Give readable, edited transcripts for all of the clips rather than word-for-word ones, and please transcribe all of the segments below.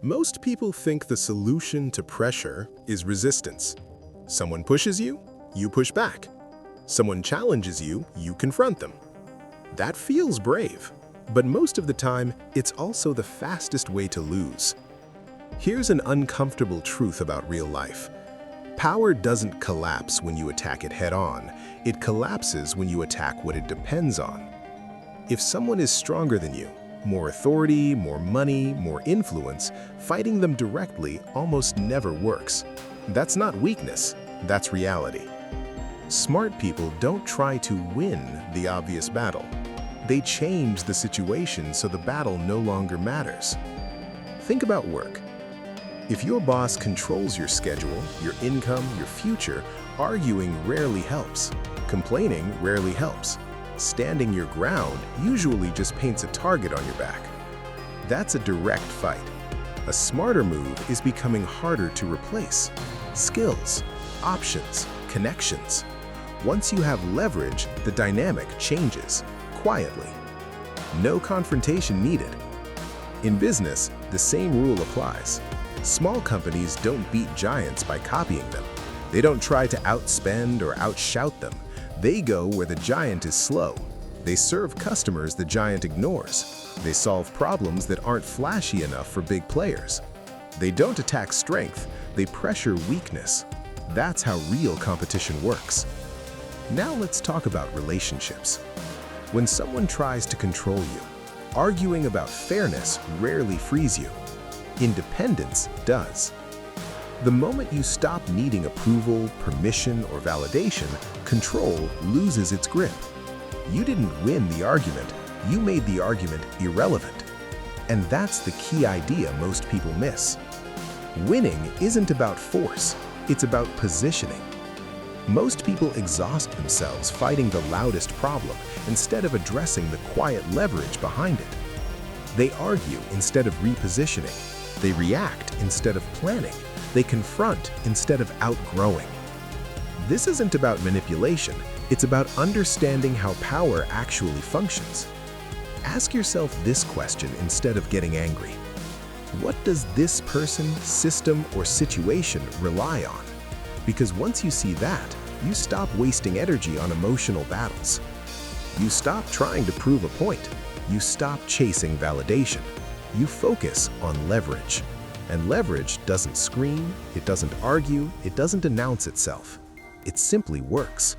Most people think the solution to pressure is resistance. Someone pushes you, you push back. Someone challenges you, you confront them. That feels brave, but most of the time, it's also the fastest way to lose. Here's an uncomfortable truth about real life. Power doesn't collapse when you attack it head-on. It collapses when you attack what it depends on. If someone is stronger than you, more authority, more money, more influence, fighting them directly almost never works. That's not weakness, that's reality. Smart people don't try to win the obvious battle. They change the situation so the battle no longer matters. Think about work. If your boss controls your schedule, your income, your future, arguing rarely helps. Complaining rarely helps. Standing your ground usually just paints a target on your back. That's a direct fight. A smarter move is becoming harder to replace. Skills, options, connections. Once you have leverage, the dynamic changes, quietly. No confrontation needed. In business, the same rule applies. Small companies don't beat giants by copying them. They don't try to outspend or outshout them. They go where the giant is slow. They serve customers the giant ignores. They solve problems that aren't flashy enough for big players. They don't attack strength, they pressure weakness. That's how real competition works. Now let's talk about relationships. When someone tries to control you, arguing about fairness rarely frees you. Independence does. The moment you stop needing approval, permission, or validation, control loses its grip. You didn't win the argument, you made the argument irrelevant. And that's the key idea most people miss. Winning isn't about force, it's about positioning. Most people exhaust themselves fighting the loudest problem instead of addressing the quiet leverage behind it. They argue instead of repositioning. They react instead of planning. They confront instead of outgrowing. This isn't about manipulation, it's about understanding how power actually functions. Ask yourself this question instead of getting angry. What does this person, system, or situation rely on? Because once you see that, you stop wasting energy on emotional battles. You stop trying to prove a point. You stop chasing validation. You focus on leverage. And leverage doesn't scream, it doesn't argue, it doesn't announce itself. It simply works.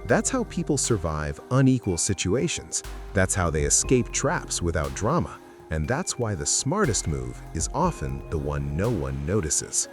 That's how people survive unequal situations. That's how they escape traps without drama. And that's why the smartest move is often the one no one notices.